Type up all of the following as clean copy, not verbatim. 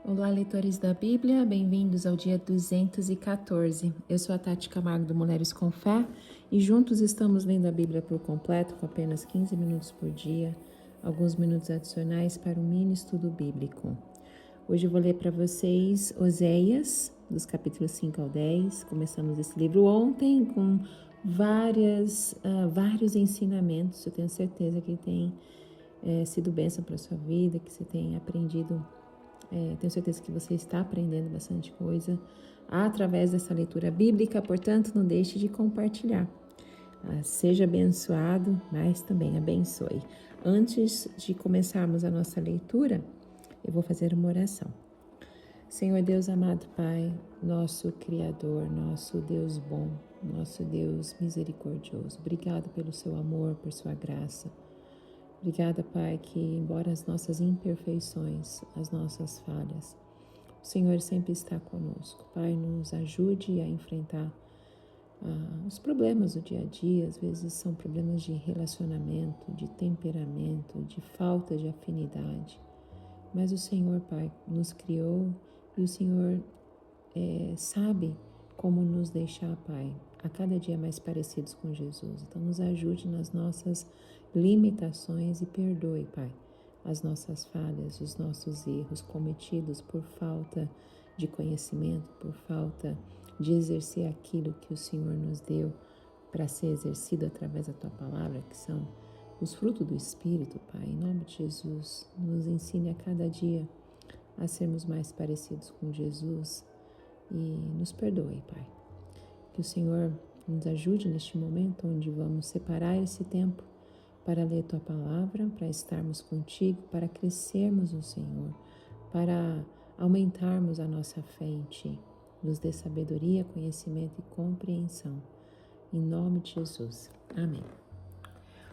Olá, leitores da Bíblia, bem-vindos ao dia 214. Eu sou a Tati Camargo do Mulheres com Fé e juntos estamos lendo a Bíblia por completo com apenas 15 minutos por dia, alguns minutos adicionais para um mini estudo bíblico. Hoje eu vou ler para vocês Oséias, dos capítulos 5 ao 10. Começamos esse livro ontem com vários ensinamentos. Eu tenho certeza que tem sido bênção para a sua vida, que você tem aprendido. Tenho certeza que você está aprendendo bastante coisa através dessa leitura bíblica, portanto, não deixe de compartilhar. Seja abençoado, mas também abençoe. Antes de começarmos a nossa leitura, eu vou fazer uma oração. Senhor Deus amado Pai, nosso Criador, nosso Deus bom, nosso Deus misericordioso, obrigado pelo seu amor, por sua graça. Obrigada, Pai, que embora as nossas imperfeições, as nossas falhas, o Senhor sempre está conosco. Pai, nos ajude a enfrentar os problemas do dia a dia. Às vezes são problemas de relacionamento, de temperamento, de falta de afinidade. Mas o Senhor, Pai, nos criou e o Senhor sabe como nos deixar, Pai, a cada dia mais parecidos com Jesus. Então, nos ajude nas nossas limitações e perdoe, Pai, as nossas falhas, os nossos erros cometidos por falta de conhecimento, por falta de exercer aquilo que o Senhor nos deu para ser exercido através da Tua Palavra, que são os frutos do Espírito, Pai. Em nome de Jesus, nos ensine a cada dia a sermos mais parecidos com Jesus e nos perdoe, Pai. Que o Senhor nos ajude neste momento onde vamos separar esse tempo para ler Tua Palavra, para estarmos contigo, para crescermos no Senhor, para aumentarmos a nossa fé em Ti. Nos dê sabedoria, conhecimento e compreensão. Em nome de Jesus. Amém.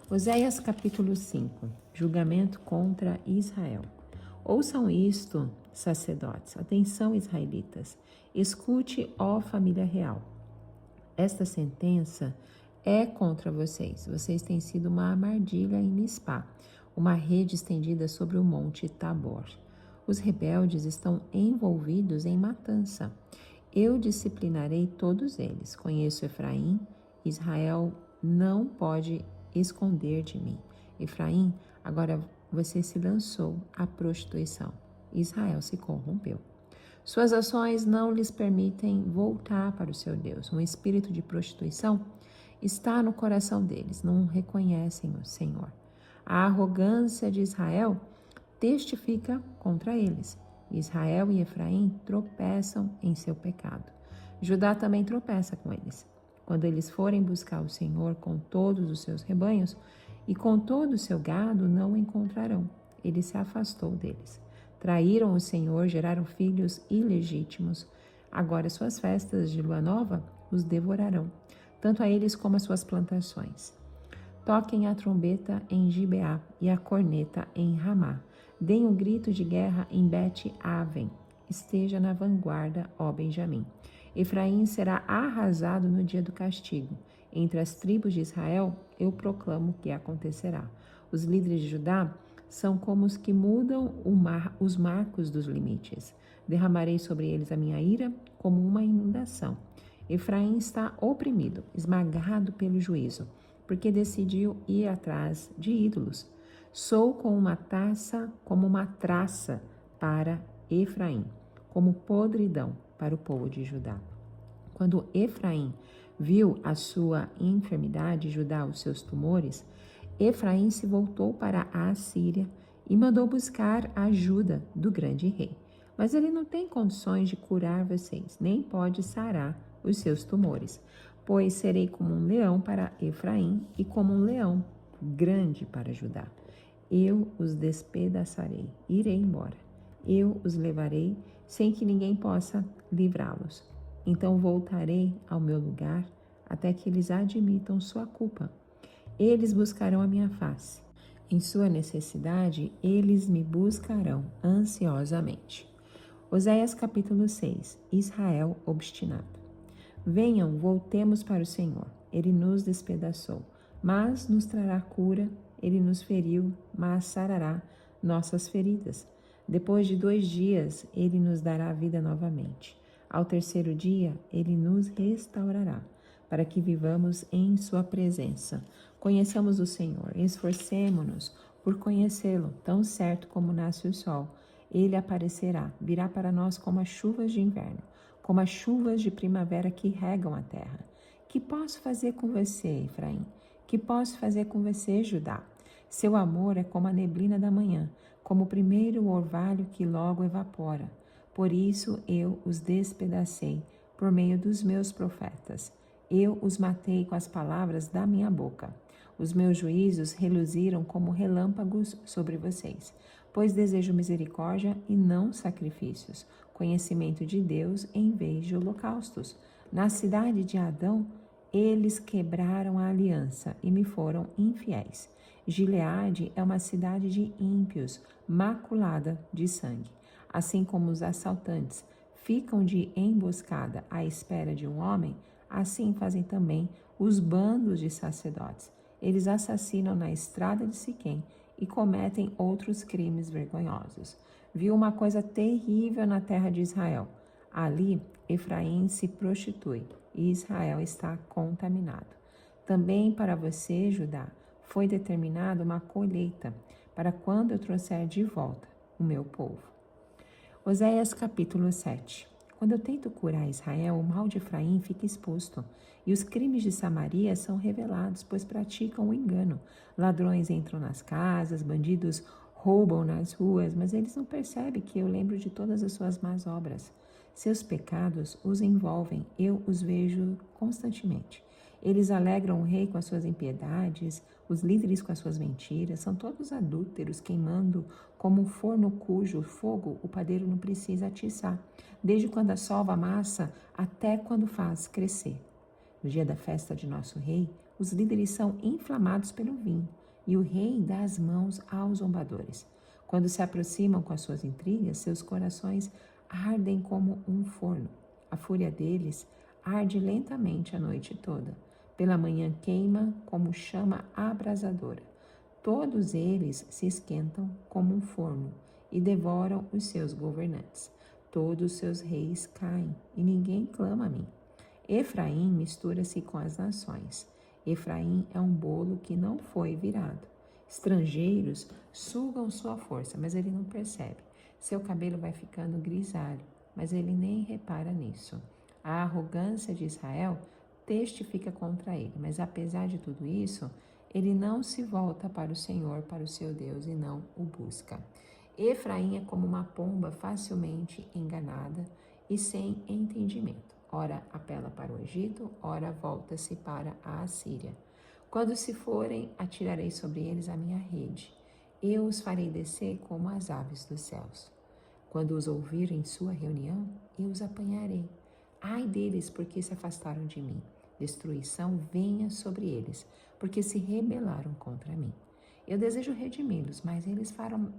Oséias capítulo 5. Julgamento contra Israel. Ouçam isto, sacerdotes. Atenção, israelitas. Escute, ó família real. Esta sentença é contra vocês. Vocês têm sido uma armadilha em Mispá, uma rede estendida sobre o monte Tabor. Os rebeldes estão envolvidos em matança. Eu disciplinarei todos eles. Conheço Efraim. Israel não pode esconder de mim. Efraim, agora você se lançou à prostituição. Israel se corrompeu. Suas ações não lhes permitem voltar para o seu Deus. Um espírito de prostituição está no coração deles, não reconhecem o Senhor. A arrogância de Israel testifica contra eles. Israel e Efraim tropeçam em seu pecado. Judá também tropeça com eles. Quando eles forem buscar o Senhor com todos os seus rebanhos e com todo o seu gado, não o encontrarão. Ele se afastou deles. Traíram o Senhor, geraram filhos ilegítimos. Agora suas festas de lua nova os devorarão, tanto a eles como as suas plantações. Toquem a trombeta em Gibeá e a corneta em Ramá. Deem um grito de guerra em Bet-Aven. Esteja na vanguarda, ó Benjamim. Efraim será arrasado no dia do castigo. Entre as tribos de Israel, eu proclamo que acontecerá. Os líderes de Judá são como os que mudam os marcos dos limites. Derramarei sobre eles a minha ira como uma inundação. Efraim está oprimido, esmagado pelo juízo, porque decidiu ir atrás de ídolos. Sou como uma traça para Efraim, como podridão para o povo de Judá. Quando Efraim viu a sua enfermidade, Judá os seus tumores, Efraim se voltou para a Assíria e mandou buscar a ajuda do grande rei. Mas ele não tem condições de curar vocês, nem pode sarar os seus tumores, pois serei como um leão para Efraim e como um leão grande para Judá. Eu os despedaçarei, irei embora. Eu os levarei sem que ninguém possa livrá-los. Então voltarei ao meu lugar até que eles admitam sua culpa. Eles buscarão a minha face. Em sua necessidade, eles me buscarão ansiosamente. Oséias capítulo 6. Israel obstinado. Venham, voltemos para o Senhor. Ele nos despedaçou, mas nos trará cura. Ele nos feriu, mas sarará nossas feridas. Depois de 2 dias, ele nos dará vida novamente. Ao terceiro dia, ele nos restaurará, para que vivamos em sua presença. Conheçamos o Senhor, esforcemo-nos por conhecê-lo, tão certo como nasce o sol. Ele aparecerá, virá para nós como as chuvas de inverno, como as chuvas de primavera que regam a terra. Que posso fazer com você, Efraim? Que posso fazer com você, Judá? Seu amor é como a neblina da manhã, como o primeiro orvalho que logo evapora. Por isso eu os despedacei por meio dos meus profetas. Eu os matei com as palavras da minha boca. Os meus juízos reluziram como relâmpagos sobre vocês, pois desejo misericórdia e não sacrifícios, conhecimento de Deus em vez de holocaustos. Na cidade de Adão, eles quebraram a aliança e me foram infiéis. Gileade é uma cidade de ímpios, maculada de sangue. Assim como os assaltantes ficam de emboscada à espera de um homem, assim fazem também os bandos de sacerdotes. Eles assassinam na estrada de Siquém e cometem outros crimes vergonhosos. Viu uma coisa terrível na terra de Israel. Ali, Efraim se prostitui e Israel está contaminado. Também para você, Judá, foi determinada uma colheita, para quando eu trouxer de volta o meu povo. Oséias capítulo 7. Quando eu tento curar Israel, o mal de Efraim fica exposto, e os crimes de Samaria são revelados, pois praticam o engano. Ladrões entram nas casas, bandidos roubam nas ruas, mas eles não percebem que eu lembro de todas as suas más obras. Seus pecados os envolvem, eu os vejo constantemente. Eles alegram o rei com as suas impiedades, os líderes com as suas mentiras, são todos adúlteros, queimando como um forno cujo fogo o padeiro não precisa atiçar, desde quando assova a massa até quando faz crescer. No dia da festa de nosso rei, os líderes são inflamados pelo vinho, e o rei dá as mãos aos zombadores. Quando se aproximam com as suas intrigas, seus corações ardem como um forno. A fúria deles arde lentamente a noite toda. Pela manhã queima como chama abrasadora. Todos eles se esquentam como um forno e devoram os seus governantes. Todos os seus reis caem e ninguém clama a mim. Efraim mistura-se com as nações. Efraim é um bolo que não foi virado. Estrangeiros sugam sua força, mas ele não percebe. Seu cabelo vai ficando grisalho, mas ele nem repara nisso. A arrogância de Israel testifica contra ele, mas apesar de tudo isso, ele não se volta para o Senhor, para o seu Deus, e não o busca. Efraim é como uma pomba facilmente enganada e sem entendimento. Ora apela para o Egito, ora volta-se para a Assíria. Quando se forem, atirarei sobre eles a minha rede. Eu os farei descer como as aves dos céus. Quando os ouvir em sua reunião, eu os apanharei. Ai deles, porque se afastaram de mim. Destruição venha sobre eles, porque se rebelaram contra mim. Eu desejo redimi-los, mas eles falam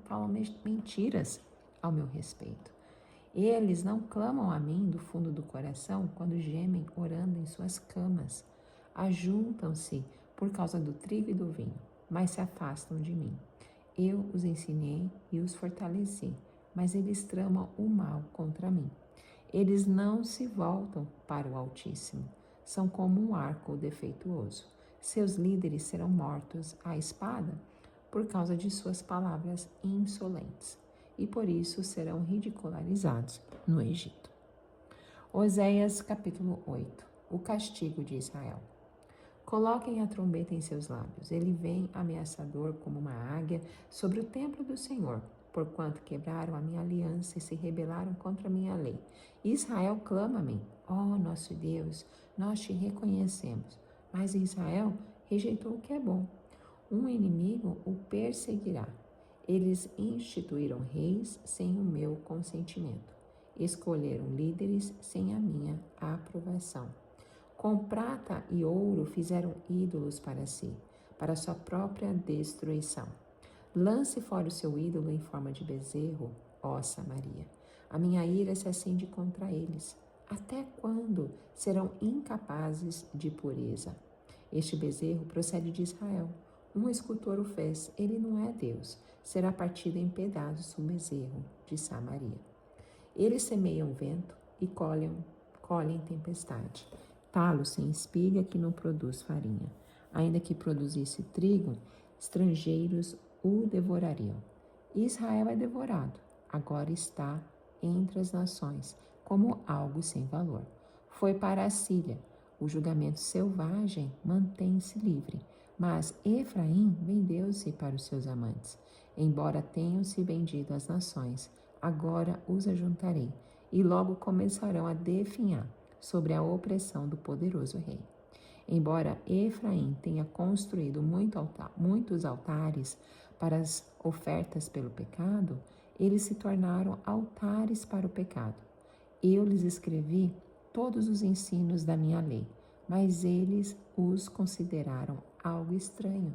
mentiras ao meu respeito. Eles não clamam a mim do fundo do coração quando gemem orando em suas camas. Ajuntam-se por causa do trigo e do vinho, mas se afastam de mim. Eu os ensinei e os fortaleci, mas eles tramam o mal contra mim. Eles não se voltam para o Altíssimo. São como um arco defeituoso. Seus líderes serão mortos à espada por causa de suas palavras insolentes, e por isso serão ridicularizados no Egito. Oséias capítulo 8. O castigo de Israel. Coloquem a trombeta em seus lábios. Ele vem ameaçador como uma águia sobre o templo do Senhor, porquanto quebraram a minha aliança e se rebelaram contra a minha lei. Israel clama a mim: ó nosso Deus, nós te reconhecemos. Mas Israel rejeitou o que é bom. Um inimigo o perseguirá. Eles instituíram reis sem o meu consentimento. Escolheram líderes sem a minha aprovação. Com prata e ouro fizeram ídolos para si, para sua própria destruição. Lance fora o seu ídolo em forma de bezerro, ó Samaria. A minha ira se acende contra eles. Até quando serão incapazes de pureza? Este bezerro procede de Israel, Um escultor o fez, ele não é Deus. Será partido em pedaços o bezerro de Samaria. Eles semeiam vento e colhem tempestade. Talo sem espiga que não produz farinha. Ainda que produzisse trigo, estrangeiros o devorariam. Israel é devorado, agora está entre as nações, como algo sem valor. Foi para a Síria, o julgamento selvagem mantém-se livre, mas Efraim vendeu-se para os seus amantes. Embora tenham se vendido às nações, agora os ajuntarei, e logo começarão a definhar sobre a opressão do poderoso rei. Embora Efraim tenha construído muitos altares para as ofertas pelo pecado, eles se tornaram altares para o pecado. Eu lhes escrevi todos os ensinos da minha lei, mas eles os consideraram algo estranho.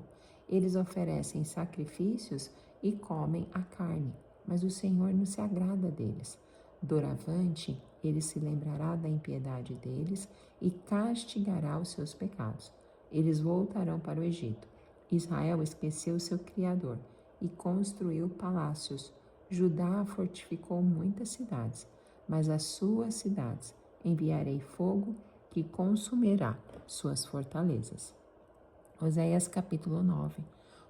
Eles oferecem sacrifícios e comem a carne, mas o Senhor não se agrada deles. Doravante, ele se lembrará da impiedade deles e castigará os seus pecados. Eles voltarão para o Egito. Israel esqueceu seu Criador e construiu palácios. Judá fortificou muitas cidades, mas as suas cidades enviarei fogo que consumirá suas fortalezas. Oséias capítulo 9.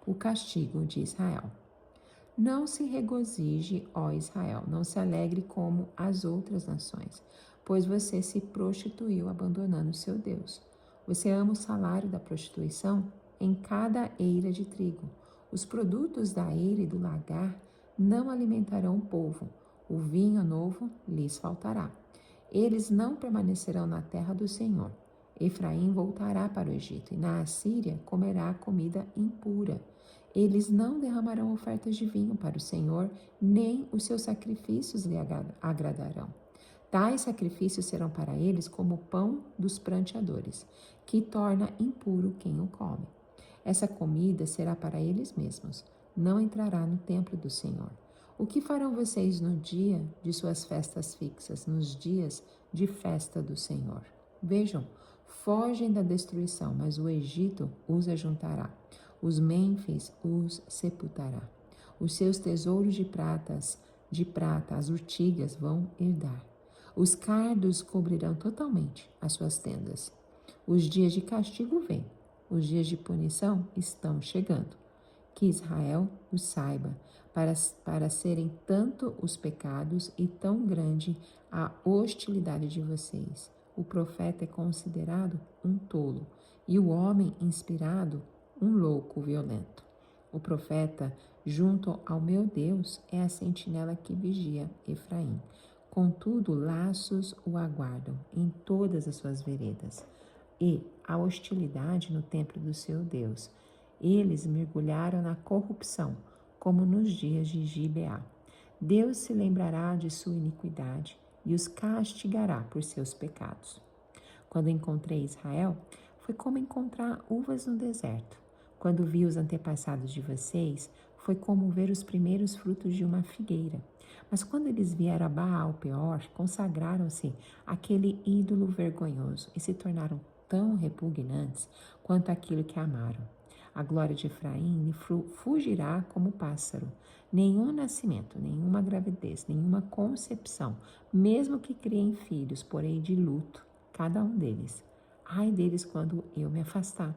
O castigo de Israel. Não se regozije, ó Israel, não se alegre como as outras nações, pois você se prostituiu abandonando seu Deus. Você ama o salário da prostituição em cada eira de trigo. Os produtos da eira e do lagar não alimentarão o povo. O vinho novo lhes faltará. Eles não permanecerão na terra do Senhor. Efraim voltará para o Egito e na Assíria comerá comida impura. Eles não derramarão ofertas de vinho para o Senhor, nem os seus sacrifícios lhe agradarão. Tais sacrifícios serão para eles como o pão dos pranteadores, que torna impuro quem o come. Essa comida será para eles mesmos, não entrará no templo do Senhor. O que farão vocês no dia de suas festas fixas, nos dias de festa do Senhor? Vejam, fogem da destruição, mas o Egito os ajuntará. Os Mênfis os sepultará. Os seus tesouros de prata, as urtigas vão herdar. Os cardos cobrirão totalmente as suas tendas. Os dias de castigo vêm, os dias de punição estão chegando. Que Israel o saiba, para serem tanto os pecados e tão grande a hostilidade de vocês. O profeta é considerado um tolo e o homem inspirado um louco violento. O profeta, junto ao meu Deus, é a sentinela que vigia Efraim. Contudo, laços o aguardam em todas as suas veredas. E a hostilidade no templo do seu Deus. Eles mergulharam na corrupção, como nos dias de Gibeá. Deus se lembrará de sua iniquidade e os castigará por seus pecados. Quando encontrei Israel, foi como encontrar uvas no deserto. Quando vi os antepassados de vocês, foi como ver os primeiros frutos de uma figueira. Mas quando eles vieram a Baal-Peor, consagraram-se àquele ídolo vergonhoso e se tornaram tão repugnantes quanto aquilo que amaram. A glória de Efraim lhe fugirá como pássaro. Nenhum nascimento, nenhuma gravidez, nenhuma concepção, mesmo que criem filhos, porém de luto, cada um deles. Ai deles quando eu me afastar.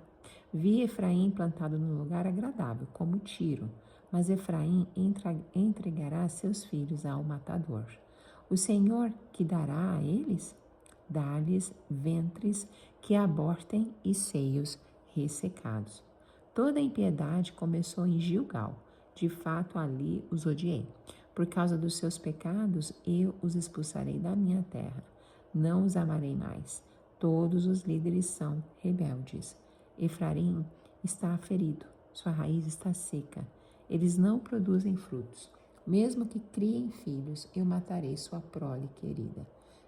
Vi Efraim plantado num lugar agradável, como Tiro, mas Efraim entregará seus filhos ao matador. O Senhor que dará a eles? Dá-lhes ventres que abortem e seios ressecados. Toda a impiedade começou em Gilgal. De fato, ali os odiei. Por causa dos seus pecados, eu os expulsarei da minha terra. Não os amarei mais. Todos os líderes são rebeldes. Efraim está ferido, sua raiz está seca. Eles não produzem frutos. Mesmo que criem filhos, eu matarei sua prole querida.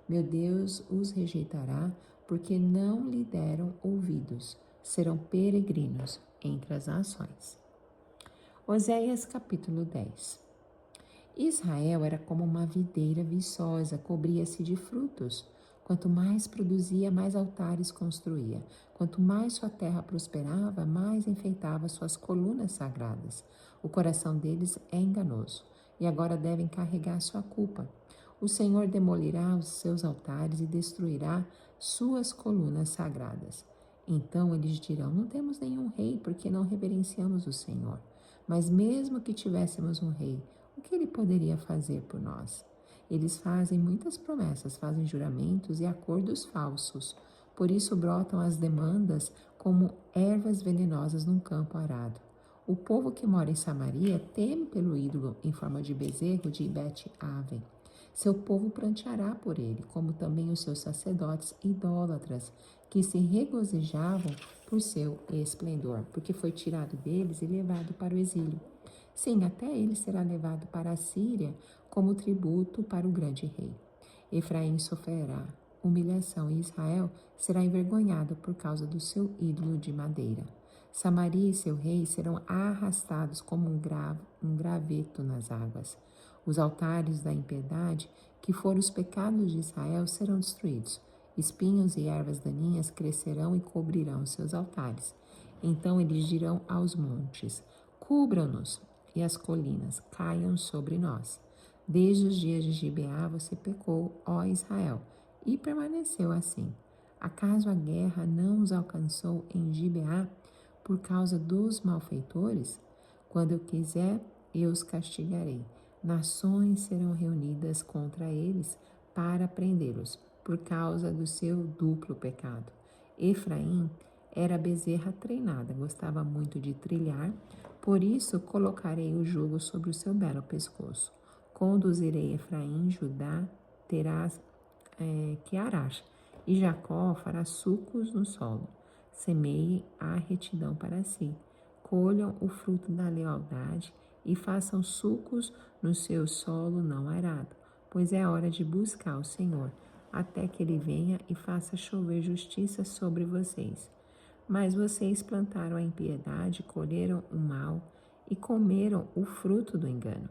Meu Deus os rejeitará, porque não lhe deram ouvidos. Serão peregrinos entre as nações. Oséias capítulo 10. Israel era como uma videira viçosa, cobria-se de frutos. Quanto mais produzia, mais altares construía. Quanto mais sua terra prosperava, mais enfeitava suas colunas sagradas. O coração deles é enganoso, e agora devem carregar sua culpa. O Senhor demolirá os seus altares e destruirá suas colunas sagradas. Então eles dirão: não temos nenhum rei, porque não reverenciamos o Senhor. Mas mesmo que tivéssemos um rei, o que ele poderia fazer por nós? Eles fazem muitas promessas, fazem juramentos e acordos falsos. Por isso brotam as demandas como ervas venenosas num campo arado. O povo que mora em Samaria teme pelo ídolo em forma de bezerro de Bet-Aven. Seu povo pranteará por ele, como também os seus sacerdotes idólatras, que se regozijavam por seu esplendor, porque foi tirado deles e levado para o exílio. Sim, até ele será levado para a Síria como tributo para o grande rei. Efraim sofrerá humilhação e Israel será envergonhado por causa do seu ídolo de madeira. Samaria e seu rei serão arrastados como um graveto nas águas. Os altares da impiedade, que foram os pecados de Israel, serão destruídos. Espinhos e ervas daninhas crescerão e cobrirão seus altares. Então eles dirão aos montes: cubram-nos, e as colinas caiam sobre nós. Desde os dias de Gibeá você pecou, ó Israel, e permaneceu assim. Acaso a guerra não os alcançou em Gibeá por causa dos malfeitores? Quando eu quiser, eu os castigarei. Nações serão reunidas contra eles para prendê-los, por causa do seu duplo pecado. Efraim era bezerra treinada, gostava muito de trilhar, por isso colocarei o jugo sobre o seu belo pescoço. Conduzirei Efraim, Judá terás que arás, e Jacó fará sulcos no solo. Semeie a retidão para si, colham o fruto da lealdade e façam sulcos no seu solo não arado, pois é hora de buscar o Senhor, até que ele venha e faça chover justiça sobre vocês. Mas vocês plantaram a impiedade, colheram o mal e comeram o fruto do engano.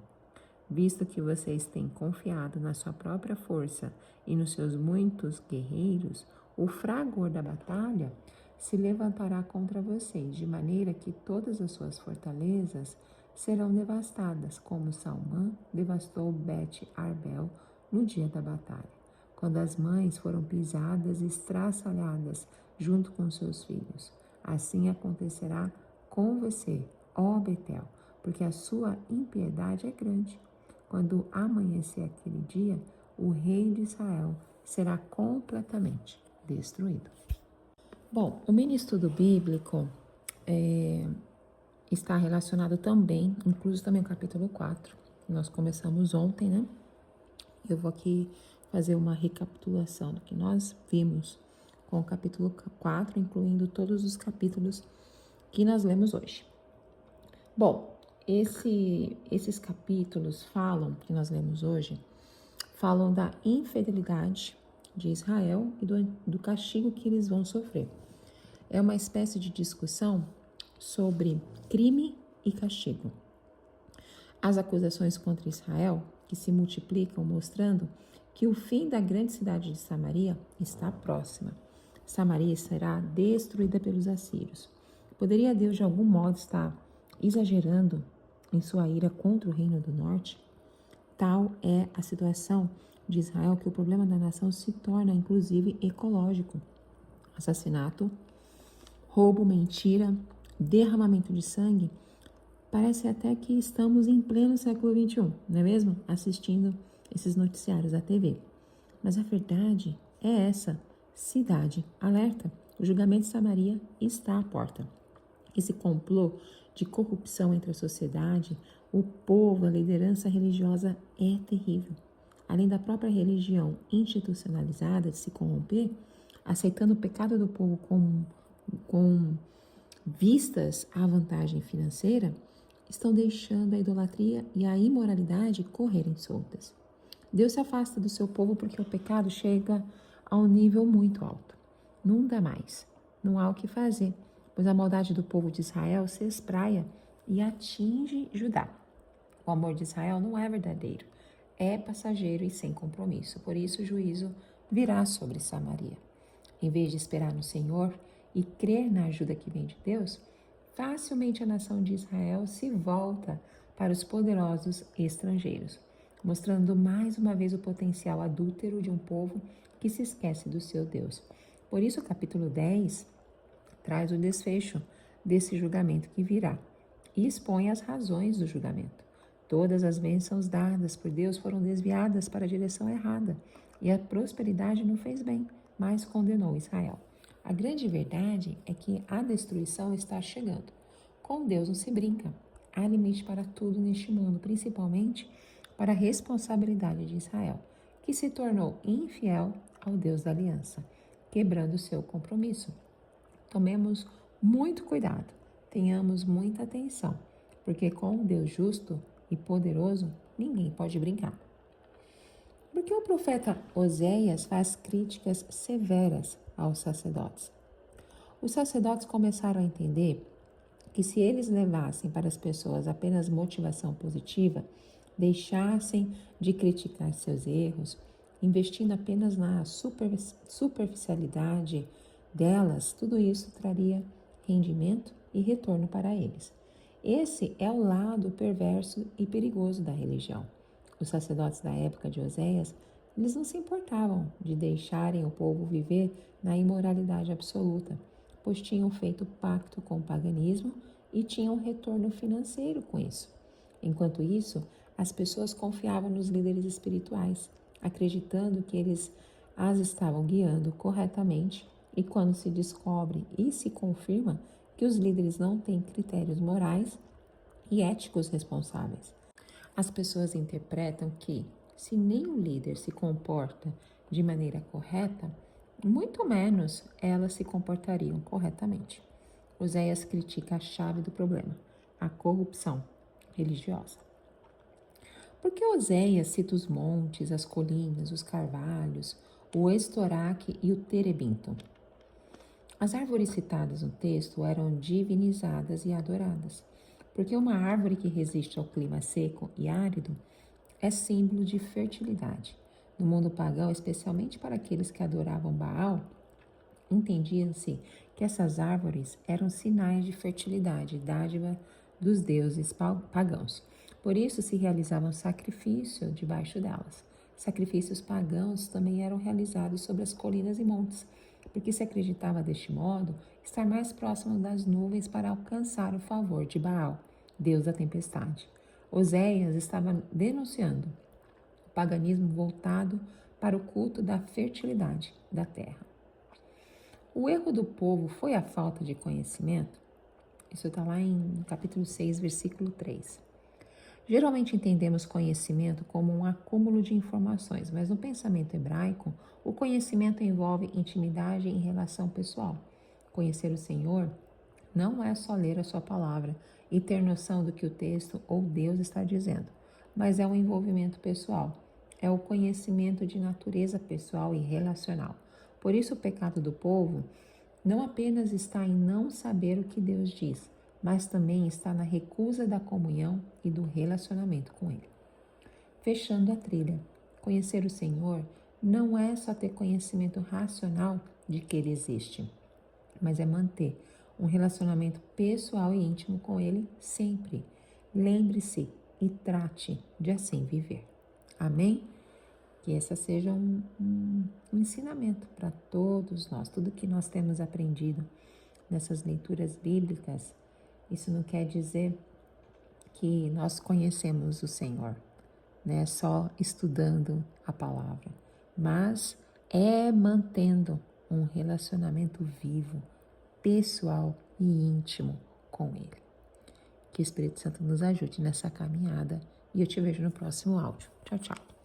Visto que vocês têm confiado na sua própria força e nos seus muitos guerreiros, o fragor da batalha se levantará contra vocês, de maneira que todas as suas fortalezas serão devastadas, como Salmã devastou Bet-Arbel no dia da batalha, quando as mães foram pisadas e estraçalhadas junto com seus filhos. Assim acontecerá com você, ó Betel, porque a sua impiedade é grande. Quando amanhecer aquele dia, o rei de Israel será completamente destruído. Bom, o mini estudo bíblico está relacionado também, incluso também o capítulo 4, que nós começamos ontem, né? Eu vou aqui fazer uma recapitulação do que nós vimos com o capítulo 4, incluindo todos os capítulos que nós lemos hoje. Bom, esses capítulos que nós lemos hoje, falam da infidelidade de Israel e do castigo que eles vão sofrer. É uma espécie de discussão sobre crime e castigo. As acusações contra Israel, que se multiplicam, mostrando que o fim da grande cidade de Samaria está próxima. Samaria será destruída pelos assírios. Poderia Deus de algum modo estar exagerando em sua ira contra o reino do norte? Tal é a situação de Israel que o problema da nação se torna inclusive ecológico. Assassinato, roubo, mentira, derramamento de sangue. Parece até que estamos em pleno século XXI, não é mesmo? Assistindo esses noticiários da TV. Mas a verdade é essa. Cidade alerta. O julgamento de Samaria está à porta. Esse complô de corrupção entre a sociedade, o povo, a liderança religiosa é terrível. Além da própria religião institucionalizada de se corromper, aceitando o pecado do povo com vistas à vantagem financeira, estão deixando a idolatria e a imoralidade correrem soltas. Deus se afasta do seu povo porque o pecado chega a um nível muito alto. Não dá mais, não há o que fazer, pois a maldade do povo de Israel se espraia e atinge Judá. O amor de Israel não é verdadeiro, é passageiro e sem compromisso, por isso o juízo virá sobre Samaria. Em vez de esperar no Senhor e crer na ajuda que vem de Deus, facilmente a nação de Israel se volta para os poderosos estrangeiros, mostrando mais uma vez o potencial adúltero de um povo que se esquece do seu Deus. Por isso, o capítulo 10 traz o desfecho desse julgamento que virá e expõe as razões do julgamento. Todas as bênçãos dadas por Deus foram desviadas para a direção errada e a prosperidade não fez bem, mas condenou Israel. A grande verdade é que a destruição está chegando. Com Deus não se brinca. Há limite para tudo neste mundo, principalmente para a responsabilidade de Israel, que se tornou infiel ao Deus da aliança, quebrando seu compromisso. Tomemos muito cuidado, tenhamos muita atenção, porque com o Deus justo e poderoso, ninguém pode brincar. Porque o profeta Oséias faz críticas severas aos sacerdotes. Os sacerdotes começaram a entender que se eles levassem para as pessoas apenas motivação positiva, deixassem de criticar seus erros, investindo apenas na superficialidade delas, tudo isso traria rendimento e retorno para eles. Esse é o lado perverso e perigoso da religião. Os sacerdotes da época de Oséias, eles não se importavam de deixarem o povo viver na imoralidade absoluta, pois tinham feito pacto com o paganismo e tinham retorno financeiro com isso. Enquanto isso, as pessoas confiavam nos líderes espirituais, acreditando que eles as estavam guiando corretamente, e quando se descobre e se confirma que os líderes não têm critérios morais e éticos responsáveis, as pessoas interpretam que, se nem o líder se comporta de maneira correta, muito menos elas se comportariam corretamente. Oséias critica a chave do problema, a corrupção religiosa. Porque Oséias cita os montes, as colinas, os carvalhos, o estoraque e o terebinto. As árvores citadas no texto eram divinizadas e adoradas, porque uma árvore que resiste ao clima seco e árido é símbolo de fertilidade. No mundo pagão, especialmente para aqueles que adoravam Baal, entendia-se que essas árvores eram sinais de fertilidade, dádiva dos deuses pagãos. Por isso se realizavam sacrifícios debaixo delas. Sacrifícios pagãos também eram realizados sobre as colinas e montes, porque se acreditava deste modo estar mais próximo das nuvens para alcançar o favor de Baal, deus da tempestade. Oséias estava denunciando o paganismo voltado para o culto da fertilidade da terra. O erro do povo foi a falta de conhecimento? Isso está lá em capítulo 6, versículo 3. Geralmente entendemos conhecimento como um acúmulo de informações, mas no pensamento hebraico, o conhecimento envolve intimidade em relação pessoal. Conhecer o Senhor não é só ler a sua palavra e ter noção do que o texto ou Deus está dizendo, mas é um envolvimento pessoal, é o conhecimento de natureza pessoal e relacional. Por isso o pecado do povo não apenas está em não saber o que Deus diz, mas também está na recusa da comunhão e do relacionamento com Ele. Fechando a trilha, conhecer o Senhor não é só ter conhecimento racional de que Ele existe, mas é manter um relacionamento pessoal e íntimo com Ele sempre. Lembre-se e trate de assim viver. Amém? Que esse seja um ensinamento para todos nós, tudo que nós temos aprendido nessas leituras bíblicas. Isso não quer dizer que nós conhecemos o Senhor, né? Só estudando a palavra, mas é mantendo um relacionamento vivo, pessoal e íntimo com Ele. Que o Espírito Santo nos ajude nessa caminhada e eu te vejo no próximo áudio. Tchau, tchau.